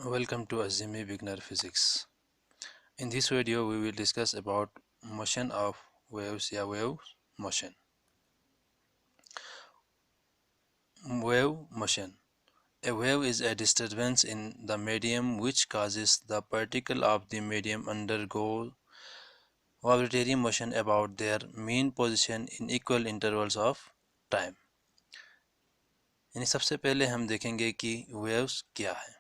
Welcome to Azimi Beginner Physics. In this video, we will discuss about motion of waves या wave motion. Wave motion. A wave is a disturbance in the medium which causes the particle of the medium undergo vibratory motion about their mean position in equal intervals of time. यानी सबसे पहले हम देखेंगे कि waves क्या है.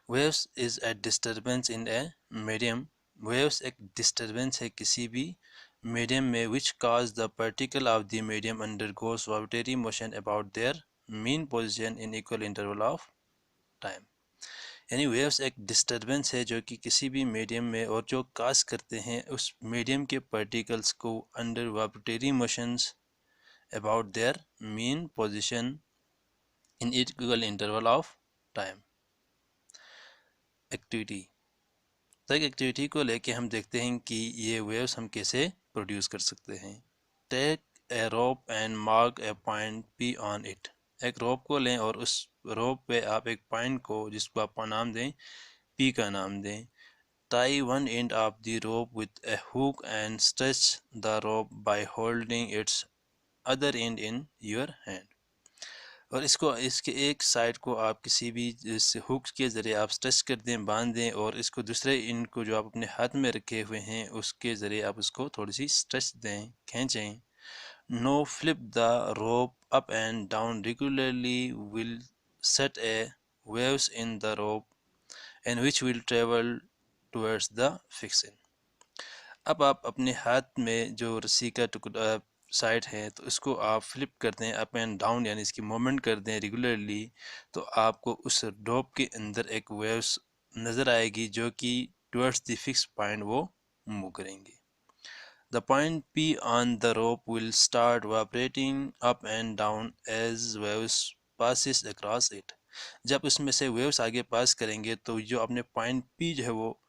Waves is a disturbance in a medium. Waves एक disturbance है किसी भी medium में which cause the particle of the medium undergoes vibratory motion about their mean position in equal interval of time. यानी waves एक disturbance है जो कि किसी भी medium में और जो cause करते हैं उस medium के particles को under vibratory motions about their mean position in equal interval of time. Activity. तो एक एक्टिविटी को लेके हम देखते हैं कि ये वेव्स हम कैसे प्रोड्यूस कर सकते हैं. Take a rope and mark a point P on it. एक रोप को लें और उस रोप पे आप एक पॉइंट को जिसको आप नाम दें पी का नाम दें. Tie one end of the rope with A hook and stretch the rope by holding it's other and in your hand. और इसके एक साइड को आप किसी भी हुक के ज़रिए आप स्ट्रेच कर दें, बांध दें, और इसको दूसरे एंड को जो आप अपने हाथ में रखे हुए हैं उसके ज़रिए आप उसको थोड़ी सी स्ट्रेच दें, खींचें. Now flip the rope up and down regularly will set a waves in the rope and which will travel towards the fixing. अब आप अपने हाथ में जो रस्सी का टुकड़ा साइड है तो इसको आप फ्लिप कर दें अप एंड डाउन, यानी इसकी मूवमेंट कर दें रेगुलरली, तो आपको उस रोप के अंदर एक वेव्स नज़र आएगी जो कि टुवर्ड्स द फिक्स पॉइंट वो मूव करेंगे. The point P on the rope will start vibrating up and down as waves passes across it. जब उसमें से वेव्स आगे पास करेंगे तो जो आपने पॉइंट पी जो है वो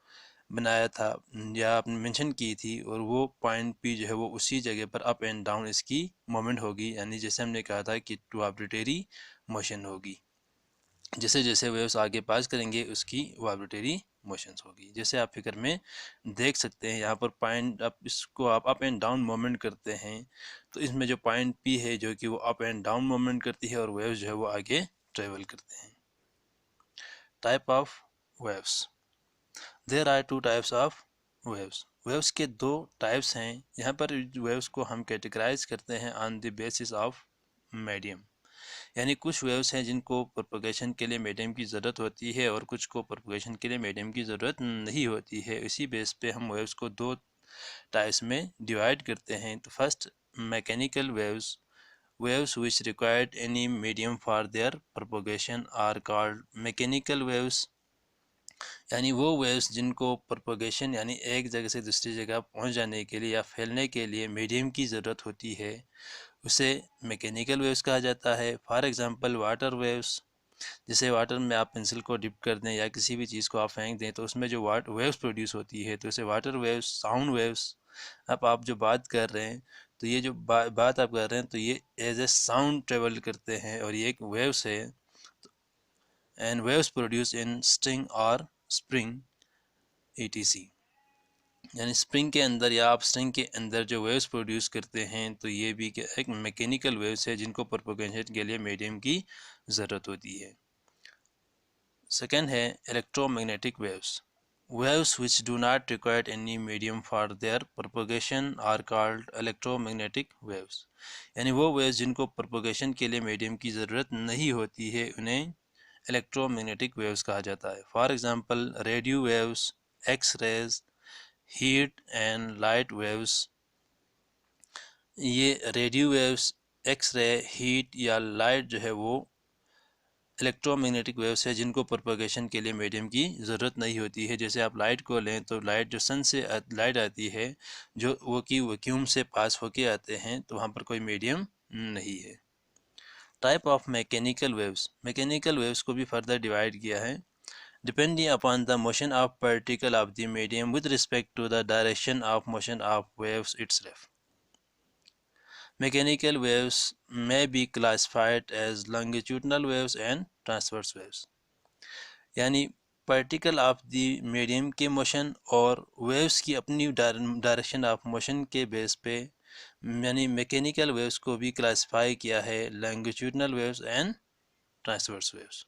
बनाया था या आपने मेंशन की थी, और वो पॉइंट पी जो है वो उसी जगह पर अप एंड डाउन इसकी मोमेंट होगी, यानी जैसे हमने कहा था कि वाइब्रेटरी मोशन होगी. जैसे जैसे वेव्स आगे पास करेंगे उसकी वाइब्रेटरी मोशंस होगी. जैसे आप फिगर में देख सकते हैं यहाँ पर पॉइंट आप इसको आप अप एंड डाउन मोमेंट करते हैं तो इसमें जो पॉइंट पी है जो कि वो अप एंड डाउन मोमेंट करती है और वेव्स जो है वो आगे ट्रेवल करते हैं. Type of waves. There are two types of waves. Waves के दो टाइप्स हैं. यहाँ पर वेव्स को हम कैटेगराइज करते हैं on the basis of medium. यानी कुछ वेव्स हैं जिनको प्रोपगेशन के लिए मीडियम की ज़रूरत होती है और कुछ को प्रोपगेशन के लिए मीडियम की ज़रूरत नहीं होती है. इसी बेस पे हम वेव्स को दो टाइप्स में डिवाइड करते हैं. तो first, mechanical waves. Waves which required any medium for their propagation are called mechanical waves. यानी वो वेव्स जिनको प्रोपगेशन यानी एक जगह से दूसरी जगह पहुंच जाने के लिए या फैलने के लिए मीडियम की ज़रूरत होती है उसे मैकेनिकल वेव्स कहा जाता है. For example water waves. जैसे वाटर में आप पेंसिल को डिप कर दें या किसी भी चीज़ को आप फेंक दें तो उसमें जो वेव्स प्रोड्यूस होती है तो इसे वाटर वेव्स, साउंड वेव्स. अब आप जो बात कर रहे हैं तो ये जो बात आप कर रहे हैं तो ये एज ए साउंड ट्रेवल करते हैं और ये एक वेव्स है. And waves produce in string और स्प्रिंग etc. यानी स्प्रिंग के अंदर या आप स्ट्रिंग के अंदर जो वेव्स प्रोड्यूस करते हैं तो ये भी एक मैकेनिकल वेव्स है जिनको प्रोपगेशन के लिए मीडियम की ज़रूरत होती है. सेकेंड है electromagnetic waves. Waves which do not require any medium for their propagation are called electromagnetic waves. यानी वो वेव्स जिनको प्रोपगेशन के लिए मीडियम की ज़रूरत नहीं होती है उन्हें इलेक्ट्रोमैग्नेटिक वेव्स कहा जाता है. For example radio waves, X rays, heat and light waves. ये radio waves, X ray, heat या लाइट जो है वो इलेक्ट्रोमैग्नेटिक वेव्स है जिनको प्रोपगेशन के लिए मीडियम की ज़रूरत नहीं होती है. जैसे आप लाइट को लें तो लाइट जो सन से लाइट आती है जो वो कि वैक्यूम से पास होके आते हैं तो वहाँ पर कोई मीडियम नहीं है. Type of mechanical waves. Mechanical waves को भी फर्दर डिवाइड किया है depending upon the motion of particle of the medium with respect to the direction of motion of waves itself. Mechanical waves may be classified as longitudinal waves and transverse waves. यानी particle of the medium के motion और waves की अपनी direction of motion के base पे यानी mechanical waves को भी क्लासिफाई किया है longitudinal waves and transverse waves.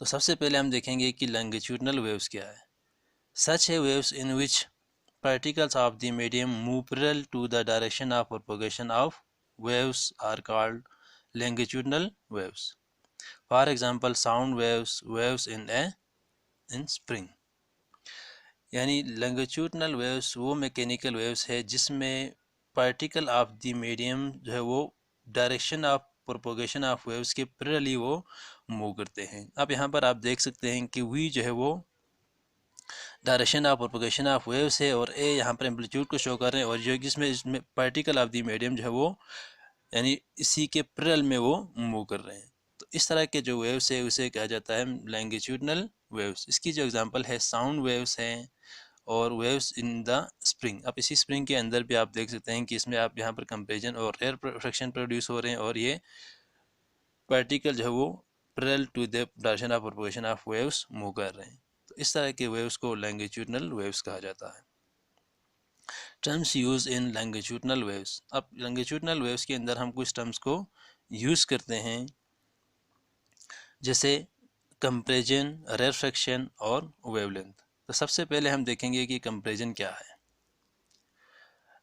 तो सबसे पहले हम देखेंगे कि लॉन्गिट्यूडनल वेव्स क्या है। सच है waves in which particles of the medium move parallel to the direction of propagation of waves are called longitudinal waves. For example, sound waves, waves in spring. यानी longitudinal waves वो mechanical waves है जिसमें particle of the medium जो है वो direction of propagation of waves के parallelly वो move करते हैं। अब यहाँ पर आप देख सकते हैं कि वी जो है वो direction of propagation of waves है और ए यहाँ पर एम्पलीट्यूड को शो कर रहे हैं और जो जिसमें इसमें पार्टिकल ऑफ द मीडियम जो है वो यानी इसी के पैरेलल में वो मूव कर रहे हैं। तो इस तरह के जो वेव्स है उसे कहा जाता है लॉन्गिट्यूडनल वेव्स। इसकी जो एग्जांपल है साउंड वेव्स हैं और वेव्स इन द स्प्रिंग। अब इसी स्प्रिंग के अंदर भी आप देख सकते हैं कि इसमें आप यहाँ पर कंपेरिजन और एयर फ्रिक्शन प्रोड्यूस हो रहे हैं और ये पार्टिकल जो है वो parallel to the direction of propagation of waves move कर रहे हैं। तो इस तरह के वेव्स को लॉन्गिट्यूडनल वेव्स कहा जाता है। Terms use in longitudinal waves. अब लॉन्गिट्यूडनल वेव्स के अंदर हम कुछ टर्म्स को यूज़ करते हैं जैसे कंप्रेजन, रेफ्रैक्शन और वेवलेंथ। तो सबसे पहले हम देखेंगे कि कंप्रेजन क्या है।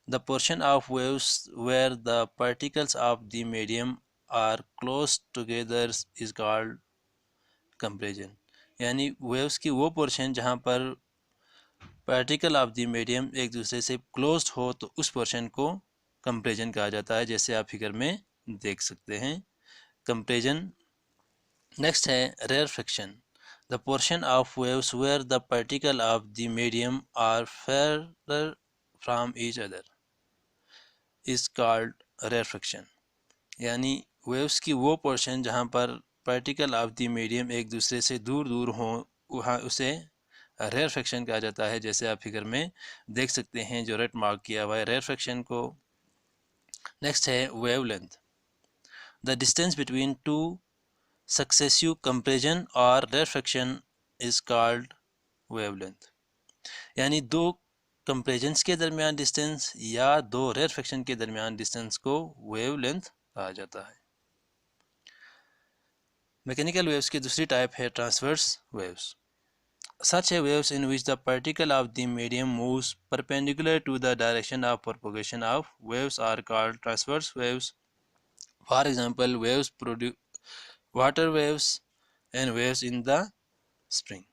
The portion of waves where the particles of the medium are close together is called compression. यानी वेव्स की वो पोर्शन जहाँ पर पार्टिकल ऑफ द मीडियम एक दूसरे से क्लोज्ड हो तो उस पोर्शन को कंप्रेजन कहा जाता है, जैसे आप फिगर में देख सकते हैं कंप्रेजन। नेक्स्ट है rarefaction. The portion of waves where the particle of the medium are farther from each other is called rarefaction. यानी वेव्स की वो पोर्शन जहाँ पर पार्टिकल ऑफ द मीडियम एक दूसरे से दूर दूर हों वहाँ उसे रेयरफेक्शन कहा जाता है, जैसे आप फिगर में देख सकते हैं जो रेड मार्क किया हुआ है रेयरफेक्शन को। नेक्स्ट है wavelength. The distance between two successive compression और रेयरफेक्शन इज कॉल्ड वेवलेंथ। यानी दो कंप्रेजन्स के दरमियान डिस्टेंस या दो रेयरफेक्शन के दरमियान डिस्टेंस को वेवलेंथ कहा जाता है। मैकेनिकल वेव्स की दूसरी टाइप है transverse waves. Such a waves in which the particle of the medium moves perpendicular to the direction of propagation of waves are called transverse waves. For example, water waves and waves in the spring.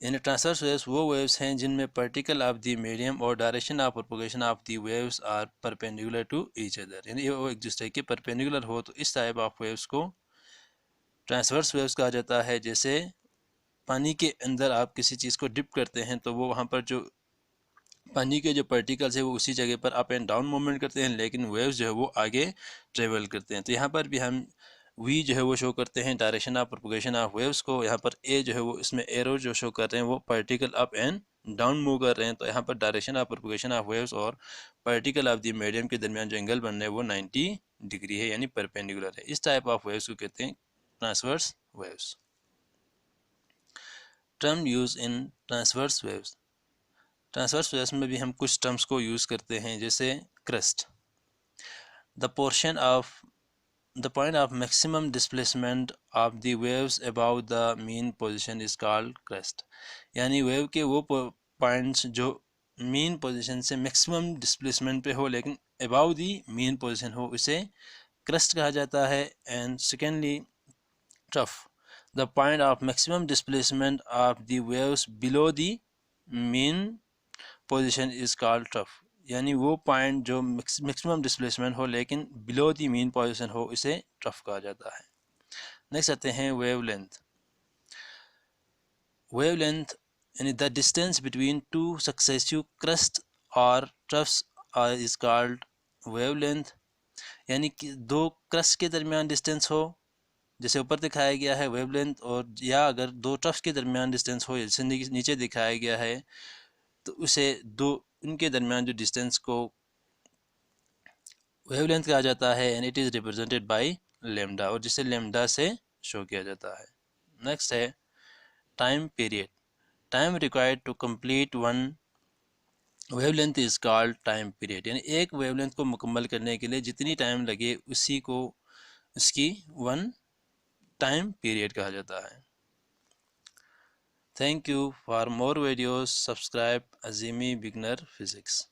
यानी transverse waves वो waves हैं जिनमें particle of the medium और direction of propagation of the waves are perpendicular to each other, यानी वो एक दूसरे के परपेंडिकुलर हो तो इस टाइप ऑफ वेव्स को ट्रांसवर्स वेव्स कहा जाता है। जैसे पानी के अंदर आप किसी चीज़ को डिप करते हैं तो वो वहाँ पर जो पानी के जो पार्टिकल्स है वो उसी जगह पर अप एंड डाउन मूवमेंट करते हैं, लेकिन वेव्स जो है वो आगे ट्रेवल करते हैं। तो यहाँ पर भी हम वी जो है वो शो करते हैं direction of propagation of waves को। यहाँ पर ए जो है वो इसमें एरो जो शो कर रहे हैं वो particle up and down move कर रहे हैं। तो यहाँ पर direction of propagation of waves और पार्टिकल ऑफ द मीडियम के दरमियान जो एंगल बन रहा है वो 90 डिग्री है, यानी परपेंडिकुलर है। इस टाइप ऑफ वेव्स को कहते हैं transverse waves. Term use in transverse waves. Transverse waves में भी हम कुछ टर्म्स को यूज़ करते हैं जैसे crust. The portion of the point of maximum displacement of the waves about the mean position is called crust. यानी वेव के वो पॉइंट्स जो मीन पोजीशन से मैक्सिमम डिस्प्लेसमेंट पे हो लेकिन अबाउ द मीन पोजीशन हो उसे क्रस्ट कहा जाता है। And secondly trough. The point of maximum displacement of the waves below the mean position is called trough. यानी वो पॉइंट जो मैक्सिमम डिस्प्लेसमेंट हो लेकिन बिलो द मीन पोजीशन हो इसे ट्रफ कहा जाता है। नेक्स्ट आते हैं वेवलेंथ। वेवलेंथ यानी the distance between two successive crust और ट्रफ्स इज कॉल्ड वेवलेंथ। यानी कि दो क्रस्ट के दरमियान डिस्टेंस हो जैसे ऊपर दिखाया गया है वेवलेंथ, और या अगर दो ट्रफ्स के दरमियान डिस्टेंस हो जैसे नीचे दिखाया गया है तो उसे दो उनके दरमियान जो डिस्टेंस को वेवलेंथ कहा जाता है। And it is represented by lambda, और जिसे लेम्डा से शो किया जाता है। नेक्स्ट है time period. Time required to complete one wavelength is called time period, यानी एक वेवलेंथ को मुकम्मल करने के लिए जितनी टाइम लगे उसी को उसकी वन टाइम पीरियड कहा जाता है। Thank you. For more videos subscribe Azimi beginner physics.